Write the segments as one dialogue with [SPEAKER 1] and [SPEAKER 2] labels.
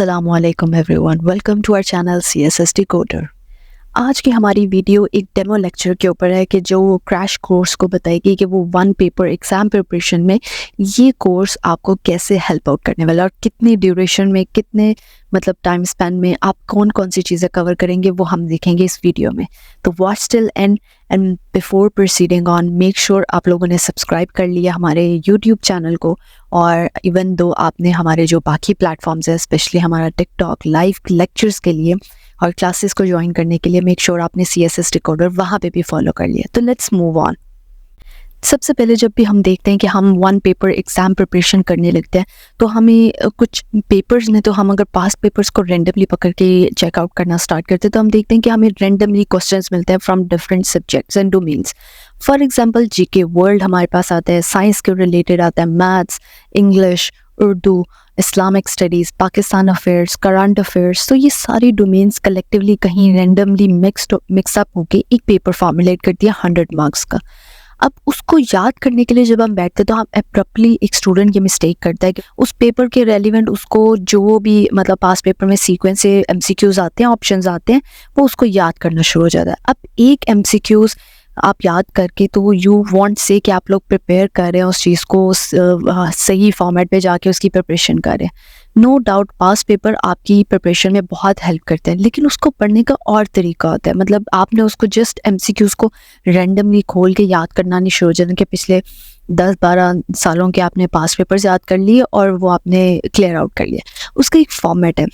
[SPEAKER 1] अस्सलामुअलैकुम everyone, welcome to our channel CSS Decoder। आज की हमारी वीडियो एक डेमो लेक्चर के ऊपर है कि जो क्रैश कोर्स को बताएगी कि वो वन पेपर एग्ज़ाम प्रिपरेशन में ये कोर्स आपको कैसे हेल्प आउट करने वाला है और कितनी ड्यूरेशन में, कितने टाइम स्पैन में आप कौन कौन सी चीज़ें कवर करेंगे वो हम देखेंगे इस वीडियो में। तो watch till and before proceeding on make sure आप लोगों ने सब्सक्राइब कर लिया हमारे यूट्यूब चैनल को, और इवन दो आपने हमारे जो बाकी प्लेटफॉर्म्स है, स्पेशली हमारा टिकटॉक लाइव लेक्चर्स के लिए और क्लासेस को ज्वाइन करने के लिए मेक श्योर आपने CSS Decoder वहाँ पे भी फॉलो कर लिया। तो लेट्स मूव ऑन। सबसे पहले जब भी हम देखते हैं कि हम वन पेपर एग्ज़ाम प्रिपरेशन करने लगते हैं तो हमें कुछ पेपर्स में, तो हम अगर पास्ट पेपर्स को रेंडमली पकड़ के चेकआउट करना स्टार्ट करते हैं तो हम देखते हैं कि हमें रेंडमली क्वेश्चंस मिलते हैं from different subjects and domains. For example GK world हमारे पास आता है, साइंस के रिलेटेड आता है, maths, English, Urdu, Islamic studies, Pakistan affairs, current affairs. तो ये सारी डोमेन्स कलेक्टिवली कहीं रेंडमली मिक्सअप होके एक पेपर फॉर्मुलेट कर दिया 100 मार्क्स का। अब उसको याद करने के लिए जब हम बैठते तो हम एब्रप्टली, एक स्टूडेंट ये मिस्टेक करता है कि उस पेपर के रेलिवेंट उसको जो भी पास पेपर में सीक्वेंस से MCQs आते हैं, ऑप्शंस आते हैं, वो उसको याद करना शुरू हो जाता है। अब एक MCQs आप याद करके तो यू वांट से कि आप लोग प्रिपेयर कर रहे हैं उस चीज़ को, सही फॉर्मेट पे जाके उसकी प्रिपरेशन कर रहे हैं। नो डाउट पास पेपर आपकी प्रिपरेशन में बहुत हेल्प करते हैं, लेकिन उसको पढ़ने का और तरीका होता है। आपने उसको जस्ट MCQs को रैंडमली खोल के याद करना नहीं शुरू हो जाना कि पिछले 10-12 सालों के आपने पास पेपर्स याद कर लिए और वो आपने क्लियर आउट कर लिया। उसका एक फॉर्मेट है।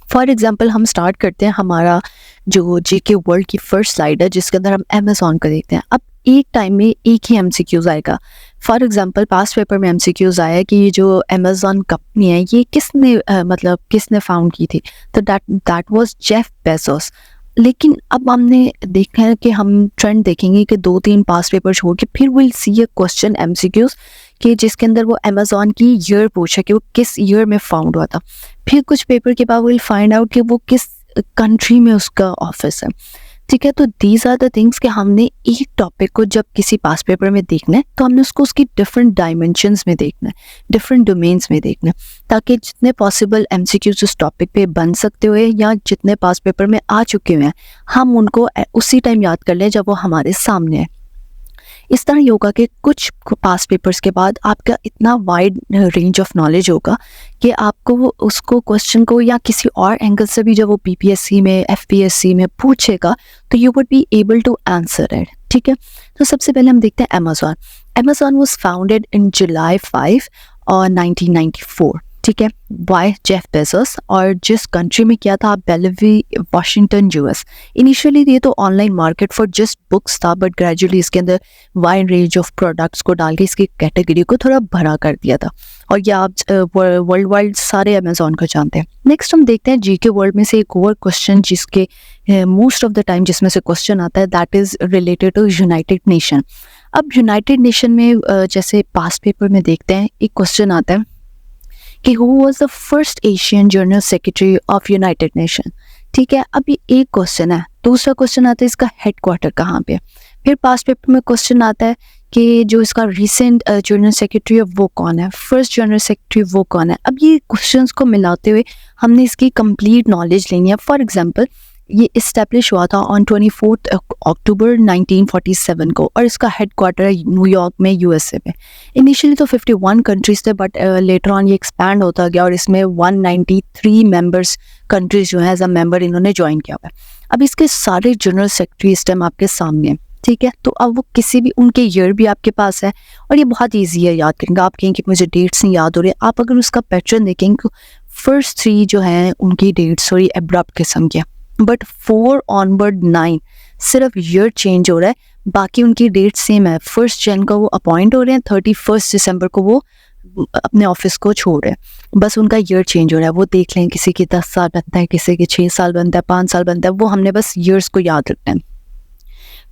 [SPEAKER 1] फॉर एग्जाम्पल हम स्टार्ट करते हैं, हमारा जो GK वर्ल्ड की फर्स्ट स्लाइड है जिसके अंदर हम Amazon को देखते हैं। अब एक टाइम में एक ही MCQs आएगा। फॉर एग्जांपल पास्ट पेपर में MCQs आया कि ये जो Amazon कंपनी है ये किसने फाउंड की थी, तो दैट वाज जेफ बेजोस। लेकिन अब हमने देखा है कि हम ट्रेंड देखेंगे कि 2-3 पास्ट पेपर छोड़ के फिर will see a question MCQs कि जिसके अंदर वो Amazon की ईयर पूछा कि वो किस ईयर में फाउंड हुआ था। फिर कुछ पेपर के बाद विल फाइंड आउट कि वो किस कंट्री में उसका ऑफिस है। ठीक है, तो दीज आर द थिंग्स कि हमने एक टॉपिक को जब किसी पास पेपर में देखना है तो हमने उसको उसकी डिफरेंट डायमेंशंस में देखना है, डिफरेंट डोमेन्स में देखना है, ताकि जितने पॉसिबल MCQs उस टॉपिक पे बन सकते हुए या जितने पास पेपर में आ चुके हुए हैं हम उनको उसी टाइम याद कर लें जब वो हमारे सामने है। इस तरह ये होगा कि कुछ पास पेपर्स के बाद आपका इतना वाइड रेंज ऑफ नॉलेज होगा कि आपको उसको क्वेश्चन को या किसी और एंगल से भी जब वो PPSC में, FPSC में पूछेगा तो you would be able to answer it. ठीक है, तो सबसे पहले हम देखते हैं Amazon was founded in July 5 और 1994। ठीक है, बाय जेफ बेजोस, और जिस कंट्री में किया था बेलवी, वाशिंगटन, US। इनिशियली ये तो online market for just books था, बट ग्रेजुअली इसके अंदर वाइड रेंज ऑफ प्रोडक्ट्स को डाल के इसकी कैटेगरी को थोड़ा बड़ा कर दिया था, और ये आप वर्ल्ड वाइड सारे Amazon को जानते हैं। नेक्स्ट हम देखते हैं GK वर्ल्ड में से एक और क्वेश्चन जिसके मोस्ट ऑफ द टाइम जिसमें से क्वेश्चन आता है, that is related to United Nation. अब यूनाइटेड नेशन में जैसे पास्ट पेपर में देखते हैं एक क्वेश्चन आता है कि who was the first Asian general secretary of United nation. ठीक है, अब ये एक क्वेश्चन है। दूसरा क्वेश्चन आता है इसका हेडक्वार्टर कहाँ पे। फिर पास्ट पेपर में क्वेश्चन आता है कि जो इसका रिसेंट जनरल सेक्रेटरी है वो कौन है, फर्स्ट जनरल सेक्रेटरी वो कौन है। अब ये क्वेश्चंस को मिलाते हुए हमने इसकी कंप्लीट नॉलेज लेनी है। फॉर एग्जांपल ये इस्टेब्लिश हुआ था ऑन 24 अक्टूबर 1947 को, और इसका हेडक्वार्टर है न्यूयॉर्क में, USA में। इनिशियली तो 51 कंट्रीज थे, बट लेटर ऑन ये एक्सपैंड होता गया और इसमें 193 मेंबर्स कंट्रीज जो है एज अ मेंबर इन्होंने ज्वाइन किया हुआ है। अब इसके सारे जनरल सेक्रेटरी इस टाइम आपके सामने हैं। ठीक है, तो अब वो किसी भी, उनके ईयर भी आपके पास है और ये बहुत ईजी है याद करेंगे। आप कहेंगे कि मुझे डेट्स नहीं याद हो रही, आप अगर उसका पैटर्न देखेंगे फर्स्ट 3 जो हैं उनकी डेट्स थोड़ी एब्रप्ट किस्म की, बट 4 ऑनवर्ड 9 सिर्फ ईयर चेंज हो रहा है, बाकी उनकी डेट सेम है। 1 जनवरी को वो अपॉइंट हो रहे हैं, 31 दिसंबर को वो अपने ऑफिस को छोड़ रहे हैं, बस उनका ईयर चेंज हो रहा है। वो देख लें, किसी की 10 साल बनता है, किसी के 6 साल बनता है, 5 साल बनता है, वो हमने बस ईयर्स को याद रखना है।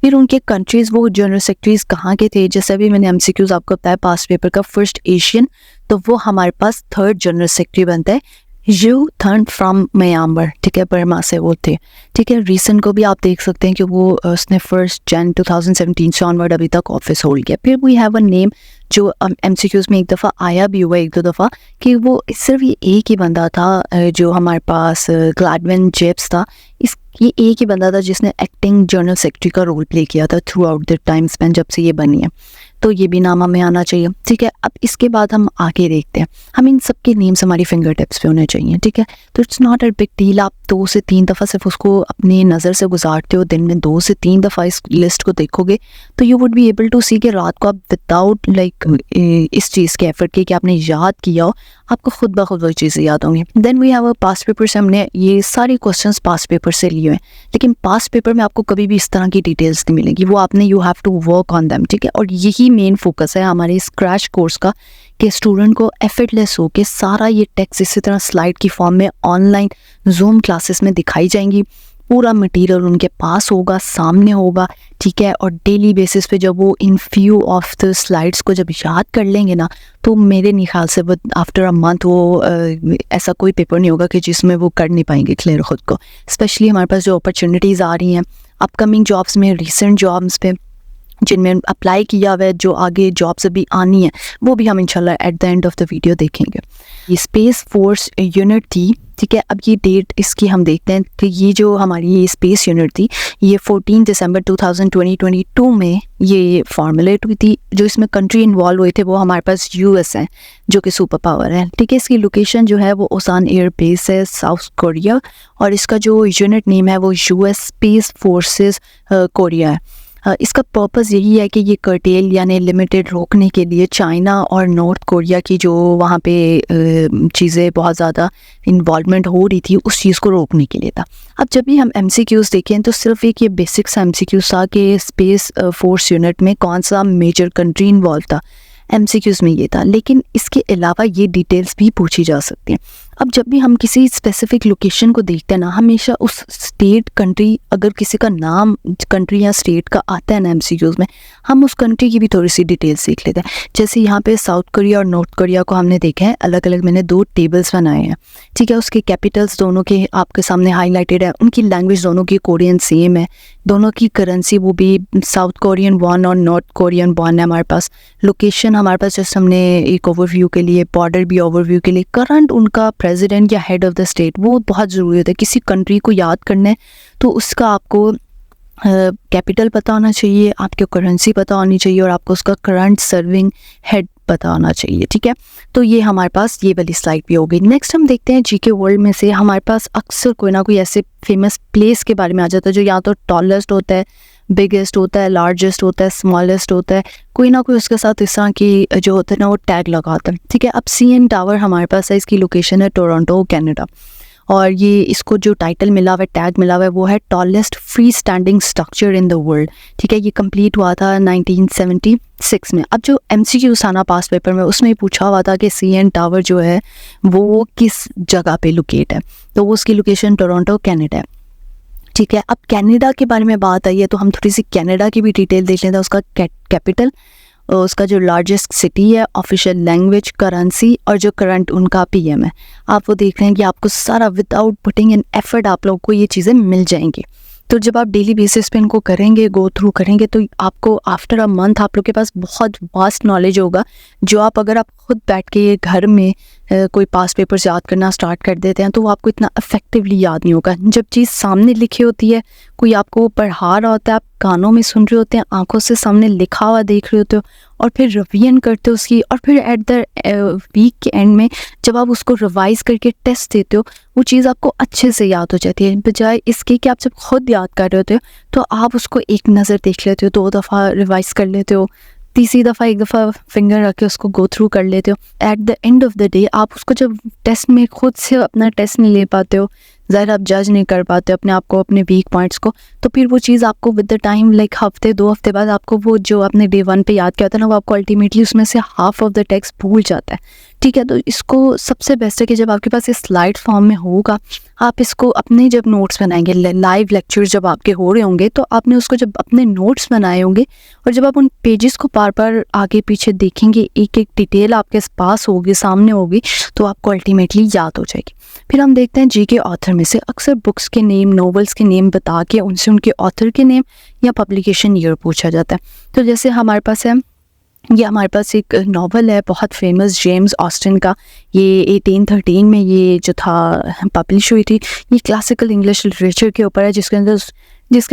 [SPEAKER 1] फिर उनके कंट्रीज़, वो जनरल सेक्रेटरीज कहाँ के थे, जैसे अभी मैंने MCQs आपको बताया पास्ट पेपर का फर्स्ट एशियन, तो वो हमारे पास 3rd जनरल सेक्रेटरी बनता है यू थर्न फ्रॉम म्यांमार, ठीक है, बर्मा से वो थे, ठीक है। रीसेंट को भी आप देख सकते हैं कि वो उसने 1 जन 2017 से ऑनवर्ड अभी तक ऑफिस होल्ड किया। फिर वी हैव अ नेम जो MCQs में एक दफ़ा आया भी हुआ, एक दो दफ़ा, कि वो सिर्फ ये एक ही बंदा था जो हमारे पास ग्लैडविन जेब्स था। ये एक ही बंदा था जिसने एक्टिंग जनरल सेक्रेटरी का रोल प्ले किया था through out the time Spain जब से ये बनी है, तो ये भी नाम हमें आना चाहिए, ठीक है। अब इसके बाद हम आगे देखते हैं, हम इन सब के नेम्स हमारी फिंगर टिप्स पे होने चाहिए, ठीक है। तो it's not a big deal, आप 2 से 3 दफ़ा सिर्फ उसको अपनी नज़र से गुजारते हो, दिन में 2 से 3 दफ़ा इस लिस्ट को देखोगे तो you would be able to see कि रात को आप विदाउट इस चीज़ के एफर्ट के कि आपने याद किया हो, आपको खुद ब खुद वही चीज़ें याद होंगी। Then we have a past paper से हमने ये सारे क्वेश्चंस पास्ट पेपर से लिए हुए हैं, लेकिन पास्ट पेपर में आपको कभी भी इस तरह की डिटेल्स नहीं मिलेगी, वो आपने you have to work on them, ठीक है। और यही मेन फोकस है हमारे इस क्रैश कोर्स का कि स्टूडेंट को एफर्टलेस हो के सारा ये टेक्स्ट इसी तरह स्लाइड की फॉर्म में ऑनलाइन जूम क्लासेस में दिखाई जाएंगी, पूरा मटेरियल उनके पास होगा, सामने होगा, ठीक है। और डेली बेसिस पे जब वो in few of the slides को जब याद कर लेंगे ना, तो मेरे नहीं ख्याल से वो आफ्टर अ मंथ वो ऐसा कोई पेपर नहीं होगा कि जिसमें वो कर नहीं पाएंगे क्लियर खुद को। स्पेशली हमारे पास जो अपॉर्चुनिटीज़ आ रही हैं अपकमिंग जॉब्स में, रिसेंट जॉब्स पे जिनमें अप्लाई किया हुआ है, जो आगे जॉब्स अभी आनी है, वो भी हम इंशाल्लाह at the end of the video देखेंगे। ये स्पेस फोर्स यूनिट थी, ठीक है। अब ये डेट इसकी हम देखते हैं कि ये जो हमारी ये स्पेस यूनिट थी ये 14 दिसंबर 2022 में ये फॉर्मुलेट हुई थी। जो इसमें कंट्री इन्वॉल्व हुए थे वो हमारे पास US है जो कि सुपर पावर है, ठीक है। इसकी लोकेशन जो है वो ओसान एयर बेस है, साउथ कोरिया, और इसका जो यूनिट नेम है वो US स्पेस फोर्सेस कोरिया है। इसका पर्पस यही है कि ये कर्टेल यानी लिमिटेड रोकने के लिए चाइना और नॉर्थ कोरिया की जो वहाँ पे चीज़ें बहुत ज़्यादा इन्वॉल्वमेंट हो रही थी उस चीज़ को रोकने के लिए था। अब जब भी हम MCQs देखें तो सिर्फ एक ये बेसिक सा MCQs था कि स्पेस फोर्स यूनिट में कौन सा मेजर कंट्री इन्वॉल्व था, MCQs में ये था, लेकिन इसके अलावा ये डिटेल्स भी पूछी जा सकती हैं। अब जब भी हम किसी स्पेसिफिक लोकेशन को देखते हैं ना, हमेशा उस स्टेट कंट्री अगर किसी का नाम कंट्री या स्टेट का आता है ना MCQs में, हम उस कंट्री की भी थोड़ी सी डिटेल्स सीख लेते हैं। जैसे यहाँ पे साउथ कोरिया और नॉर्थ कोरिया को हमने देखा है अलग अलग, मैंने 2 टेबल्स बनाए हैं, ठीक है। उसके कैपिटल्स दोनों के आपके सामने हाईलाइटेड है, उनकी लैंग्वेज दोनों की कोरियन सेम है, दोनों की करेंसी वो भी साउथ कोरियन वॉन और नॉर्थ कोरियन वॉन है हमारे पास। लोकेशन हमारे पास जस्ट हमने एक ओवरव्यू के लिए, बॉर्डर भी ओवरव्यू के लिए, करंट उनका प्रेसिडेंट या हेड ऑफ द स्टेट वो बहुत ज़रूरी होता है। किसी कंट्री को याद करना है तो उसका आपको कैपिटल पता होना चाहिए, आपको करेंसी पता होनी चाहिए, और आपको उसका करंट सर्विंग हेड पता होना चाहिए, ठीक है। तो ये हमारे पास ये वाली स्लाइड भी हो गई। नेक्स्ट हम देखते हैं GK वर्ल्ड में से हमारे पास अक्सर कोई ना कोई ऐसे फेमस प्लेस के बारे में आ जाता है जो या तो टॉलेस्ट होता है, बिगेस्ट होता है, लार्जेस्ट होता है, स्मॉलेस्ट होता है, कोई ना कोई उसके साथ इस तरह की जो होता है ना वो टैग लगाता है, ठीक है। अब CN टावर हमारे पास है, इसकी लोकेशन है टोरंटो कनाडा, और ये इसको जो टाइटल मिला हुआ है, टैग मिला हुआ है, वो है tallest free standing structure in the world, ठीक है। ये कंप्लीट हुआ था 1976 में। अब जो MCQs आना पास पेपर में उसमें पूछा हुआ था कि CN टावर जो है वो किस जगह पे लोकेट है, तो वो उसकी लोकेशन टोरंटो कनाडा है, ठीक है। अब कनाडा के बारे में बात आई है तो हम थोड़ी सी कनाडा की भी डिटेल देख लेते हैं। उसका कैपिटल, उसका जो लार्जेस्ट सिटी है, ऑफिशियल लैंग्वेज, करेंसी, और जो करंट उनका PM है। आप वो देख रहे हैं कि आपको सारा विदाउट पुटिंग इन एफर्ट आप लोगों को ये चीज़ें मिल जाएंगी। तो जब आप डेली बेसिस पे इनको करेंगे, गो थ्रू करेंगे, तो आपको आफ्टर अ मंथ आप लोग के पास बहुत वास्ट नॉलेज होगा, जो आप अगर आप खुद बैठ के ये घर में कोई पास पेपर्स याद करना स्टार्ट कर देते हैं तो वो आपको इतना इफेक्टिवली याद नहीं होगा। जब चीज़ सामने लिखी होती है, कोई आपको पढ़ा रहा होता है, आप कानों में सुन रहे होते हैं, आंखों से सामने लिखा हुआ देख रहे होते हो, और फिर रिवीजन करते हो उसकी, और फिर एट द वीक के एंड में जब आप उसको रिवाइज करके टेस्ट देते हो, वो चीज़ आपको अच्छे से याद हो जाती है। बजाय इसके कि आप जब खुद याद कर रहे होते हो तो आप उसको एक नज़र देख लेते हो, 2 दफ़ा रिवाइज कर लेते हो, तीसरी दफ़ा एक दफ़ा फिंगर रख के उसको गो थ्रू कर लेते हो। At the end of the day आप उसको जब टेस्ट में खुद से अपना टेस्ट नहीं ले पाते हो, ज़ाहिर आप जज नहीं कर पाते अपने आप को, अपने वीक पॉइंट्स को, तो फिर वो चीज़ आपको विद द टाइम लाइक हफ्ते 2 हफ्ते बाद आपको वो जो आपने डे 1 पे याद किया था ना, वो आपको अल्टीमेटली उसमें से हाफ ऑफ द टेक्स्ट भूल जाता है। ठीक है, तो इसको सबसे बेस्ट है कि जब आपके पास ये स्लाइड फॉर्म में होगा, आप इसको अपने जब नोट्स बनाएंगे, लाइव लेक्चर्स जब आपके हो रहे होंगे, तो आपने उसको जब अपने नोट्स बनाए होंगे और जब आप उन पेजेस को बार बार आगे पीछे देखेंगे, एक एक डिटेल आपके पास होगी, सामने होगी, तो आपको अल्टीमेटली याद हो जाएगी। फिर हम देखते हैं जीके ऑथर में से अक्सर बुक्स के नेम, नॉवेल्स के नेम बता के उनसे उनके ऑथर के नेम या पब्लिकेशन ईयर पूछा जाता है। तो जैसे हमारे पास है, ये हमारे पास एक नॉवल है बहुत फेमस जेम्स ऑस्टिन का, ये 1813 में ये जो था पब्लिश हुई थी। ये क्लासिकल इंग्लिश लिटरेचर के ऊपर है, जिसके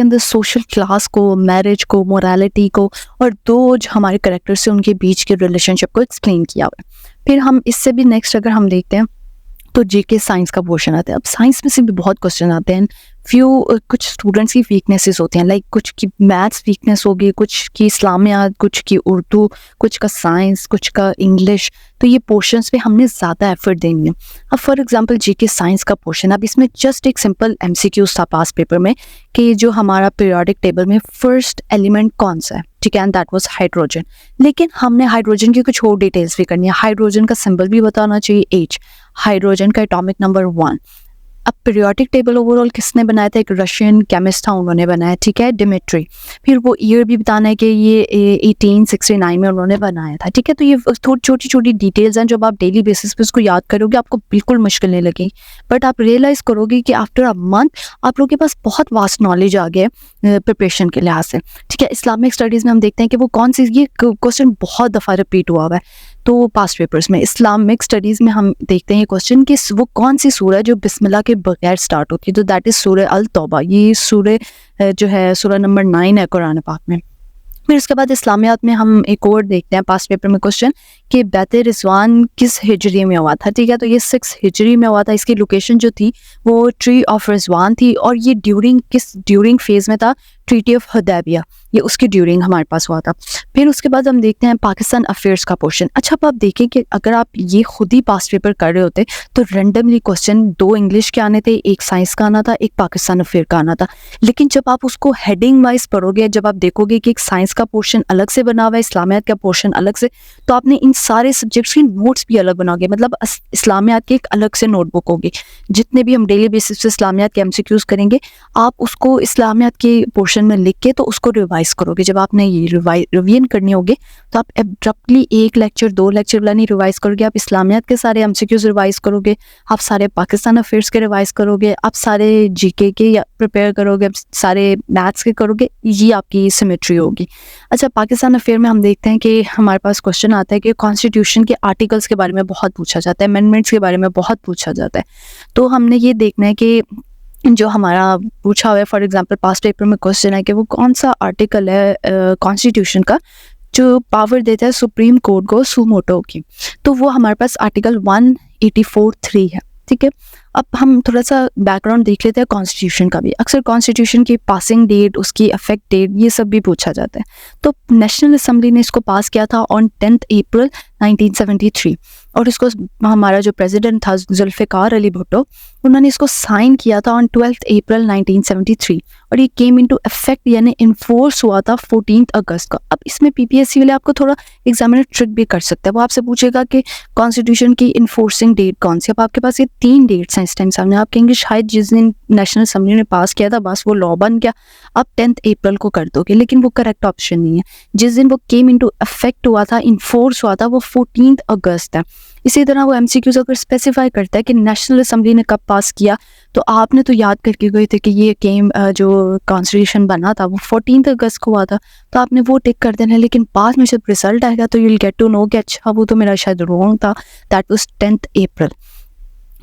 [SPEAKER 1] अंदर सोशल क्लास को, मैरिज को, मोरालिटी को और दो जो हमारे करेक्टर्स से उनके बीच के रिलेशनशिप को एक्सप्लेन किया हुआ है। फिर हम इससे भी नेक्स्ट अगर हम देखते हैं तो जीके साइंस का पोर्शन आता है। अब साइंस में से भी बहुत क्वेश्चन आते हैं। कुछ स्टूडेंट्स की वीकनेसेस होती हैं, लाइक कुछ की मैथ्स वीकनेस होगी, कुछ की इस्लामियात, कुछ की उर्दू, कुछ का साइंस, कुछ का इंग्लिश। तो ये पोर्शंस पे हमने ज़्यादा एफर्ट देनी है। अब फॉर एग्जांपल जीके साइंस का पोर्शन, अब इसमें जस्ट एक सिंपल एमसीक्यूज था पास पेपर में कि जो हमारा पीरियोडिक टेबल में फर्स्ट एलिमेंट कौन सा है, ठीक है, एंड दैट वाज हाइड्रोजन। लेकिन हमने हाइड्रोजन की कुछ और डिटेल्स भी करनी है। हाइड्रोजन का सिंबल भी बताना चाहिए H, हाइड्रोजन का एटॉमिक नंबर 1। अब पीरियोडिक टेबल ओवरऑल किसने बनाया था? एक रशियन केमिस्ट था, उन्होंने बनाया, ठीक है, डिमिट्री। फिर वो ईयर भी बताना है कि ये 1869 में उन्होंने बनाया था, ठीक है। तो ये छोटी छोटी डिटेल्स हैं, जब आप डेली बेसिस पे उसको याद करोगे आपको बिल्कुल मुश्किल नहीं लगेगी, बट आप रियलाइज करोगे कि आफ्टर अ मंथ आप लोगों के पास बहुत वास्ट नॉलेज आ गया प्रिपरेशन के लिहाज से, ठीक है। इस्लामिक स्टडीज़ में हम देखते हैं कि वो कौन सी, ये क्वेश्चन बहुत दफ़ा रिपीट हुआ है तो पास्ट पेपर्स में। इस्लामिक स्टडीज़ में हम देखते हैं ये क्वेश्चन कि वो कौन सी सूरह जो बिस्मिल्लाह के बगैर स्टार्ट होती है, तो दैट इज़ सूरह अल तौबा। ये सूरह जो है सूरह नंबर 9 है कुरान पाक में। फिर उसके बाद इस्लामियात में हम एक और देखते हैं पास्ट पेपर में क्वेश्चन कि बैत रिजवान किस हिजरी में हुआ था, ठीक है। तो ये 6 हिजरी में हुआ था। इसकी लोकेशन जो थी वो ट्री ऑफ रिजवान थी और ये ड्यूरिंग फेज में था ट्रीटी ऑफ हुदैबिया, ये उसकी ड्यूरिंग हमारे पास हुआ था। फिर उसके बाद हम देखते हैं पाकिस्तान अफेयर्स का पोर्शन। अच्छा, अब आप देखें कि अगर आप ये खुद ही पास्ट पेपर कर रहे होते तो रैंडमली क्वेश्चन 2 इंग्लिश के आने थे, एक साइंस का आना था, एक पाकिस्तान अफेयर का आना था। लेकिन जब आप उसको हेडिंग वाइज पढ़ोगे, जब आप देखोगे कि एक साइंस का पोर्शन अलग से बना हुआ है, इस्लामियात का पोर्शन अलग से, तो आपने इन सारे सब्जेक्ट्स के नोट्स भी अलग बनाओगे। मतलब इस्लामियात की एक अलग से नोटबुक होगी। जितने भी हम डेली बेसिस पे इस्लामियात के एमसीक्यूज करेंगे, आप उसको इस्लामियात के पोर्शन में लिख के तो उसको रिवाइज करोगे। जब आपने ये रिवीजन करनी होगी तो आप एब्रप्टली 1 लेक्चर 2 लेक्चर वाला नहीं रिवाइज करोगे, आप इस्लामियात के सारे एमसीक्यूज रिवाइज करोगे, आप सारे पाकिस्तान अफेयर्स के रिवाइज करोगे, आप सारे जीके के प्रिपेयर करोगे, सारे मैथ्स के करोगे। ये आपकी सिमेट्री होगी। अच्छा, पाकिस्तान अफेयर में हम देखते हैं कि हमारे पास क्वेश्चन आता है कि कॉन्स्टिट्यूशन के आर्टिकल्स के बारे में बहुत पूछा जाता है, अमेंडमेंट्स के बारे में बहुत पूछा जाता है। तो हमने ये देखना है कि जो हमारा पूछा हुआ है, फॉर एग्जांपल पास्ट पेपर में क्वेश्चन है कि वो कौन सा आर्टिकल है कॉन्स्टिट्यूशन का जो पावर देता है सुप्रीम कोर्ट को सुमोटो की। तो वो हमारे पास आर्टिकल 184(3) है, ठीक है। अब हम थोड़ा सा बैकग्राउंड देख लेते हैं कॉन्स्टिट्यूशन का भी। अक्सर कॉन्स्टिट्यूशन की पासिंग डेट, उसकी इफेक्ट डेट, ये सब भी पूछा जाता है। तो नेशनल असेंबली ने इसको पास किया था ऑन 10 अप्रैल 1973 और इसको हमारा जो प्रेसिडेंट था जुल्फ़िकार अली भुट्टो, उन्होंने इसको साइन किया था ऑन 12 अप्रैल 1973 और ये केम इनटू इफेक्ट यानी इन्फोर्स हुआ था 14 अगस्त को। अब इसमें पीपीएससी वाले आपको थोड़ा एग्जामिनर ट्रिक भी कर सकते हैं। वो आपसे पूछेगा कि कॉन्स्टिट्यूशन की इन्फोर्सिंग डेट कौन सी। अब आपके पास ये 3 डेट्स हैं इस टाइम सामने। आप कहेंगे शायद जिस दिन नेशनल असेंबली ने पास किया था बस वो लॉ बन गया, आप 10 अप्रैल को कर दोगे, लेकिन वो करेक्ट ऑप्शन नहीं है। जिस दिन वो केम इनटू इफेक्ट हुआ था, इन्फोर्स हुआ था, वो 14 अगस्त है। इसी तरह वो एमसीक्यूज अगर स्पेसिफाई करता है कि नेशनल असेंबली ने कब पास किया, तो आपने तो याद करके गए थे कि ये केम जो कॉन्स्टिट्यूशन बना था वो 14 अगस्त को हुआ था, तो आपने वो टिक कर देना है। लेकिन बाद में जब रिजल्ट आएगा तो you will get to know कि अच्छा वो तो मेरा शायद रॉन्ग था, दैट वाज 10 अप्रैल।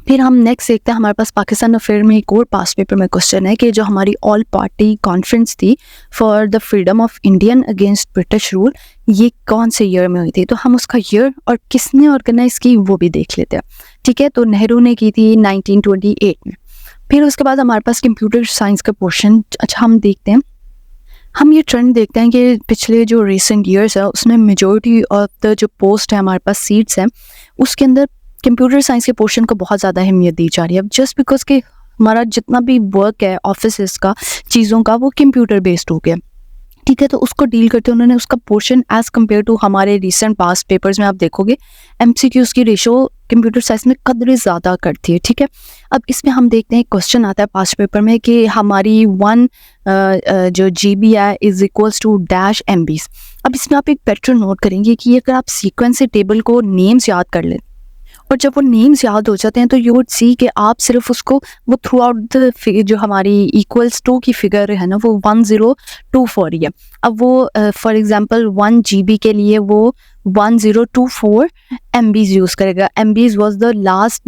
[SPEAKER 1] फिर हम नेक्स्ट देखते हैं, हमारे पास पाकिस्तान अफेयर में एक और पास्ट पेपर में क्वेश्चन है कि जो हमारी ऑल पार्टी कॉन्फ्रेंस थी for the freedom of Indian against British rule, ये कौन से ईयर में हुई थी। तो हम उसका ईयर और किसने ऑर्गेनाइज की वो भी देख लेते हैं, ठीक है। तो नेहरू ने की थी 1928 में। फिर उसके बाद हमारे पास कंप्यूटर साइंस का पोर्शन। अच्छा, हम देखते हैं, हम ये ट्रेंड देखते हैं कि पिछले जो रिसेंट ईयर्स है उसमें मेजॉरिटी ऑफ द जो पोस्ट है हमारे पास सीट्स हैं उसके अंदर कंप्यूटर साइंस के पोर्शन को बहुत ज़्यादा अहमियत दी जा रही है। अब जस्ट बिकॉज के हमारा जितना भी वर्क है ऑफिस का चीज़ों का वो कंप्यूटर बेस्ड हो गया, ठीक है। तो उसको डील करते हैं उन्होंने उसका पोर्शन एज़ कम्पेयर टू हमारे रिसेंट पास्ट पेपर्स में आप देखोगे एमसीक्यूज़ की रेशो कंप्यूटर साइंस में कदर ज़्यादा करती है, ठीक है। अब इसमें हम देखते हैं क्वेश्चन आता है पास्ट पेपर में कि हमारी जो GB है is equals to dash MBs। अब इसमें आप एक पैटर्न नोट करेंगे कि अगर आप सीक्वेंस से टेबल को नेम्स याद कर लें और जब वो नेम्स याद हो जाते हैं तो यू वुड सी कि आप सिर्फ उसको वो थ्रू आउट द जो हमारी इक्वल्स टू की फिगर है ना वो 1024 ही है। अब वो फॉर एग्जांपल 1 GB के लिए वो 1024 MBs यूज़ करेगा। MBs was the last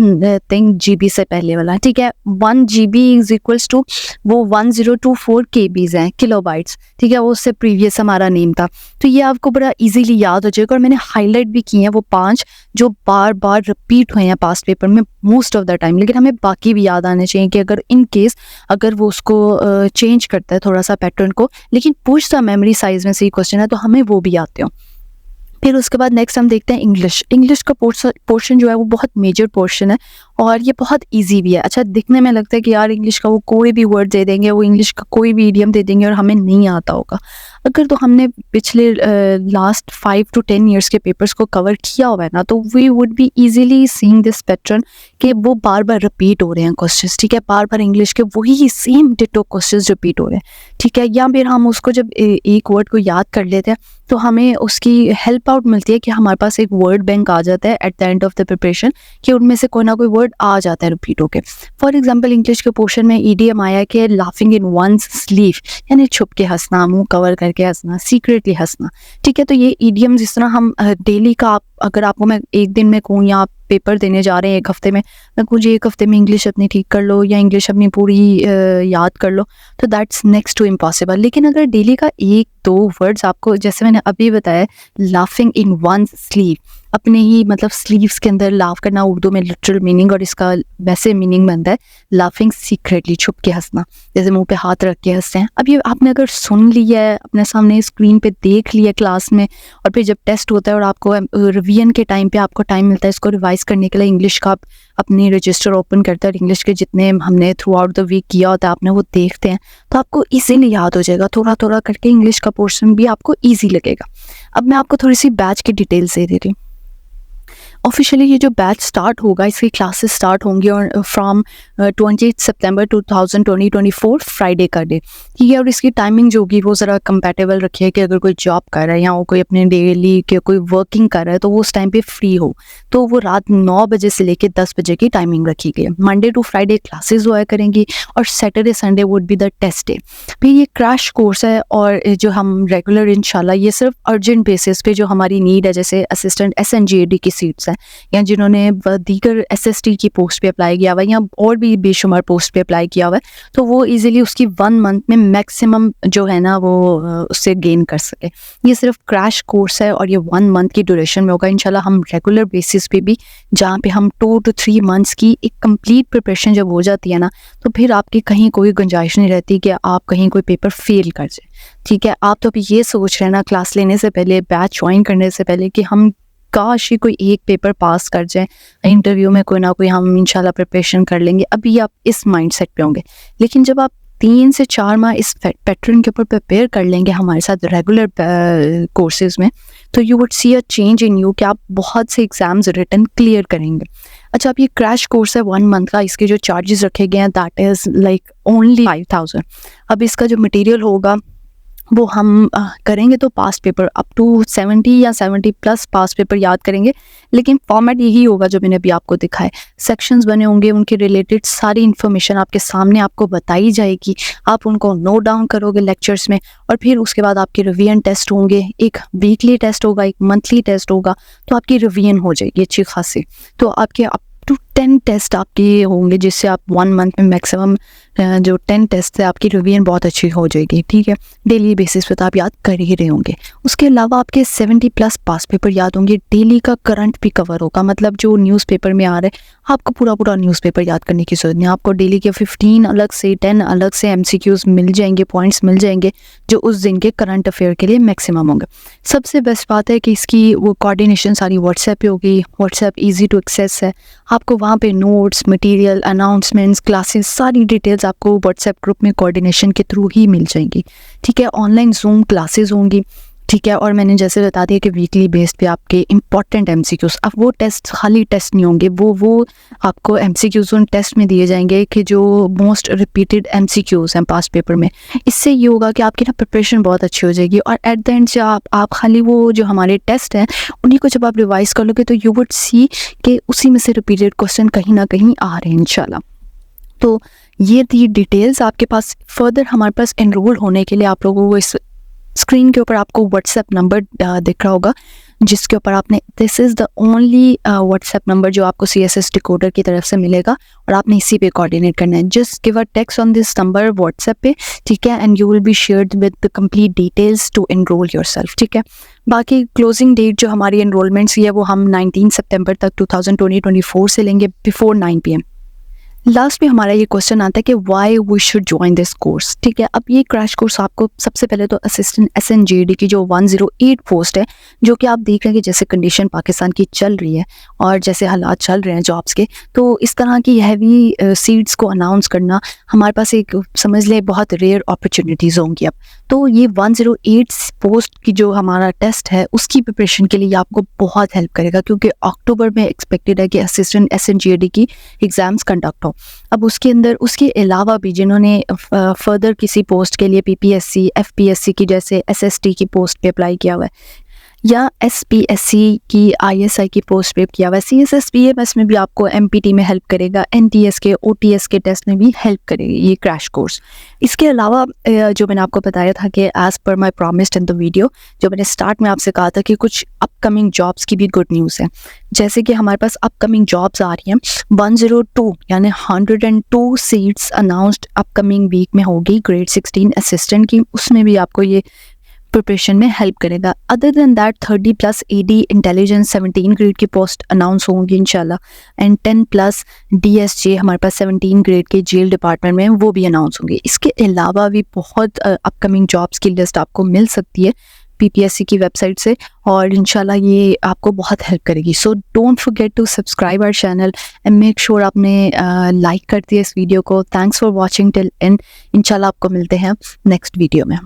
[SPEAKER 1] thing GB से पहले वाला, ठीक है। 1 GB इज इक्वल्स टू वो 1024 KBs हैं, किलोबाइट्स, ठीक है। वो उससे प्रीवियस हमारा नेम था। तो ये आपको बड़ा इजीली याद हो जाएगा और मैंने हाईलाइट भी किए हैं वो 5 जो बार बार रिपीट हुए हैं पास्ट पेपर में मोस्ट ऑफ द टाइम, लेकिन हमें बाकी भी याद आने चाहिए कि अगर इन केस अगर वो उसको चेंज करता है थोड़ा सा पैटर्न को, लेकिन पूछता मेमोरी साइज में से ही क्वेश्चन है तो हमें वो भी आते हो। फिर उसके बाद नेक्स्ट हम देखते हैं इंग्लिश का पोर्शन जो है वो बहुत मेजर पोर्शन है और ये बहुत इजी भी है। अच्छा, दिखने में लगता है कि यार इंग्लिश का वो कोई भी वर्ड दे देंगे, वो इंग्लिश का कोई भी इडियम दे देंगे और हमें नहीं आता होगा। अगर तो हमने पिछले लास्ट 5 to 10 ईयर्स के पेपर्स को कवर किया हुआ है ना तो we would be easily seeing this pattern कि वो बार बार रिपीट हो रहे हैं क्वेश्चंस, ठीक है। बार बार इंग्लिश के वही सेम डिटो क्वेश्चंस रिपीट हो रहे हैं, ठीक है। या फिर हम उसको जब एक वर्ड को याद कर लेते हैं तो हमें उसकी हेल्प आउट मिलती है कि हमारे पास एक वर्ड बैंक आ जाता है at the end of the preparation कि उनमें से कोई ना कोई वर्ड आ जाता है रिपीट होके। फॉर एग्जांपल इंग्लिश के पोर्शन में ईडीएम आया कि लाफिंग इन वंस स्लीव, यानी छुप के हंसना, मुंह कवर करके हंसना, सीक्रेटली हंसना, ठीक है। तो ये ईडीएम जिस तरह हम डेली का अगर आपको मैं एक दिन में कहूँ या आप पेपर देने जा रहे हैं एक हफ्ते में, मैं कहूँ जी एक हफ्ते में इंग्लिश अपनी ठीक कर लो या इंग्लिश अपनी पूरी याद कर लो, तो दैट्स नेक्स्ट टू इम्पॉसिबल। लेकिन अगर डेली का 1-2 वर्ड्स आपको, जैसे मैंने अभी बताया लाफिंग इन वन स्लीव, अपने ही मतलब स्लीव्स के अंदर लाफ करना उर्दू में लिटरल मीनिंग और इसका वैसे मीनिंग बनता है लाफिंग सीक्रेटली, छुप के हंसना, जैसे मुंह पे हाथ रख के हंसते हैं। अब ये आपने अगर सुन लिया है, अपने सामने स्क्रीन पे देख लिया क्लास में और फिर जब टेस्ट होता है और आपको रिवीजन के टाइम पे आपको टाइम मिलता है इसको रिवाइज करने के लिए, इंग्लिश का आप अपनी रजिस्टर ओपन करते हैं और इंग्लिश के जितने हमने थ्रू आउट द वीक किया होता है आपने वो देखते हैं तो आपको इजीली याद हो जाएगा। थोड़ा थोड़ा करके इंग्लिश का पोर्शन भी आपको ईजी लगेगा। अब मैं आपको थोड़ी सी बैच की डिटेल्स दे रही हूँ। ऑफिशियली ये जो बैच स्टार्ट होगा, इसकी क्लासेस स्टार्ट होंगी और फ्रॉम 28 सितंबर 2024 फ्राइडे का डे, ठीक है। और इसकी टाइमिंग जो होगी वो ज़रा कंपैटिबल रखिए कि अगर कोई जॉब कर रहा है या वो कोई अपने डेली के कोई वर्किंग कर रहा है तो वो उस टाइम पे फ्री हो, तो वो रात 9 बजे से लेकर 10 बजे की टाइमिंग रखी गई है। मंडे टू फ्राइडे क्लासेस हुआ करेंगी और Saturday Sunday would be the test day. फिर ये क्रैश कोर्स है और जो हम रेगुलर इंशाल्लाह ये सिर्फ अर्जेंट बेसिस पे जो हमारी नीड है, जैसे असिस्टेंट SNGAD की सीट्स हैं या जिन्होंने दीगर SST की पोस्ट पे अप्लाई किया हुआ है या और भी बेशुमार पोस्ट पे अप्लाई किया हुआ है, तो वो इजीली उसकी 1 मंथ में मैक्सिमम जो है ना वो उससे गेन कर सके। ये सिर्फ क्रैश कोर्स है और ये 1 मंथ की ड्यूरेशन में होगा। इंशाल्लाह हम रेगुलर बेसिस पे भी जहाँ पे हम 2 to 3 मंथ्स की एक कंप्लीट प्रिपरेशन जब हो जाती है ना तो फिर आपकी कहीं कोई गुंजाइश नहीं रहती कि आप कहीं कोई पेपर फेल कर जाए, ठीक है। आप तो अभी ये सोच रहे हैं ना क्लास लेने से पहले, बैच ज्वाइन करने से पहले कि हम काश ही कोई एक पेपर पास कर जाए, इंटरव्यू में कोई ना कोई हम इंशाल्लाह प्रिपरेशन कर लेंगे, अभी आप इस माइंडसेट पे होंगे। लेकिन जब आप 3 से 4 माह इस पैटर्न के ऊपर प्रिपेयर कर लेंगे हमारे साथ रेगुलर कोर्सेज में, तो you would see a change in you कि आप बहुत से एग्जाम्स रिटन क्लियर करेंगे। अच्छा, अब ये क्रैश कोर्स है 1 मंथ का, इसके जो चार्जेस रखे गए हैं दैट इज़ लाइक ओनली 5000। अब इसका जो मटेरियल होगा वो हम करेंगे तो पास्ट पेपर अप टू 70 या 70+ पास्ट पेपर याद करेंगे, लेकिन फॉर्मेट यही होगा जो मैंने अभी आपको दिखाया। सेक्शंस बने होंगे, उनके रिलेटेड सारी इन्फॉर्मेशन आपके सामने आपको बताई जाएगी, आप उनको नोट डाउन करोगे लेक्चर्स में और फिर उसके बाद आपके रिवीजन टेस्ट होंगे। एक वीकली टेस्ट होगा, एक मंथली टेस्ट होगा, तो आपकी रिवीजन हो जाएगी अच्छी खासी। तो आपके अप टू 10 टेस्ट आपके होंगे जिससे आप 1 मंथ में मैक्सिमम जो 10 टेस्ट है आपकी रिवीजन बहुत अच्छी हो जाएगी, ठीक है। डेली बेसिस पे तो आप याद कर ही रहे होंगे। उसके अलावा आपके 70+ पास्ट पेपर याद होंगे, डेली का करंट भी कवर होगा, मतलब जो न्यूज़पेपर में आ रहा है आपको पूरा न्यूज़पेपर याद करने की जरूरत नहीं। आपको डेली के 15 अलग से 10 अलग से MCQs मिल जाएंगे, पॉइंट्स मिल जाएंगे जो उस दिन के करंट अफेयर के लिए मैक्सिमम होंगे। सबसे बेस्ट बात है कि इसकी वो कोऑर्डिनेशन सारी व्हाट्सएप पे होगी। व्हाट्सएप ईजी टू एक्सेस है, आपको वहाँ पे नोट्स, मटेरियल, अनाउंसमेंट्स, क्लासेस, सारी डिटेल्स आपको व्हाट्सएप ग्रुप में कोऑर्डिनेशन के थ्रू ही मिल जाएंगी। ठीक है, ऑनलाइन जूम क्लासेस होंगी। ठीक है, और मैंने जैसे बता दिया कि वीकली बेस पे आपके इंपॉर्टेंट एमसीक्यूज, अब वो टेस्ट खाली टेस्ट नहीं होंगे, वो आपको एमसीक्यूज उन टेस्ट में दिए जाएंगे कि जो मोस्ट रिपीटेड एमसीक्यूज हैं पास्ट पेपर में। इससे ये होगा कि आपकी ना प्रिपरेशन बहुत अच्छी हो जाएगी, और एट द एंड जब आप खाली वो जो हमारे टेस्ट हैं उन्हीं को जब आप रिवाइज कर लोगे तो यू वुड सी कि उसी में से रिपीटेड क्वेश्चन कहीं ना कहीं आ रहे हैं इंशाल्लाह। तो ये थी डिटेल्स आपके पास। फर्दर हमारे पास एनरोल होने के लिए आप लोगों को इस स्क्रीन के ऊपर आपको व्हाट्सएप नंबर दिख रहा होगा, जिसके ऊपर आपने, this is the only WhatsApp number जो आपको CSS डिकोडर की तरफ से मिलेगा, और आपने इसी पे कोऑर्डिनेट करना है। Just give a text on this number WhatsApp पे, ठीक है, and you will be shared with the complete details to enroll yourself. ठीक है, बाकी क्लोजिंग डेट जो हमारी एनरोलमेंट्स है वो हम 19 सितंबर तक 2024 से लेंगे बिफोर 9 PM। लास्ट में हमारा ये क्वेश्चन आता है कि why we should join this course. ठीक है, अब ये क्रैश कोर्स आपको सबसे पहले तो असिस्टेंट SNJD की जो 108 पोस्ट है, जो कि आप देख रहे हैं कि जैसे कंडीशन पाकिस्तान की चल रही है और जैसे हालात चल रहे हैं जॉब्स के, तो इस तरह की हैवी सीट्स को अनाउंस करना हमारे पास एक, समझ ले, बहुत रेयर अपॉर्चुनिटीज़ होंगी अब। तो ये 108 पोस्ट की जो हमारा टेस्ट है उसकी प्रिपरेशन के लिए आपको बहुत हेल्प करेगा, क्योंकि अक्टूबर में एक्सपेक्टेड है कि असिस्टेंट SNJD की एग्ज़ाम्स कंडक्ट हो। अब उसके अंदर उसके अलावा भी जिन्होंने फर्दर किसी पोस्ट के लिए PPSC, FPSC की जैसे SST की पोस्ट पे अप्लाई किया हुआ है, या SPSC की ISI की पोस्ट पे किया हुआ है, CSS PMS में भी आपको MPT में हेल्प करेगा, NTS के OTS के टेस्ट में भी हेल्प करेगी ये क्रैश कोर्स। इसके अलावा जो मैंने आपको बताया था कि as per my promised in the video, जो मैंने स्टार्ट में आपसे कहा था कि कुछ अपकमिंग जॉब्स की भी गुड न्यूज़ है। जैसे कि हमारे पास अपकमिंग जॉब्स आ रही हैं, 102 यानी 102 सीट्स अनाउंस्ड अपकमिंग वीक में होगी ग्रेड 16 असिस्टेंट की, उसमें भी आपको ये प्रिपरेशन में हेल्प करेगा। Other than that 30+ AD intelligence 17 grade की पोस्ट अनाउंस होंगी इंशाल्लाह, एंड 10+ DSJ हमारे पास 17 ग्रेड के जेल डिपार्टमेंट में वो भी अनाउंस होंगे। इसके अलावा भी बहुत अपकमिंग जॉब्स की लिस्ट आपको मिल सकती है PPSC की वेबसाइट से, और इंशाल्लाह ये आपको बहुत हेल्प करेगी। So don't forget to subscribe our channel and make sure आपने लाइक कर दिया इस वीडियो को। Thanks for watching till end. इंशाल्लाह आपको मिलते हैं नेक्स्ट वीडियो में।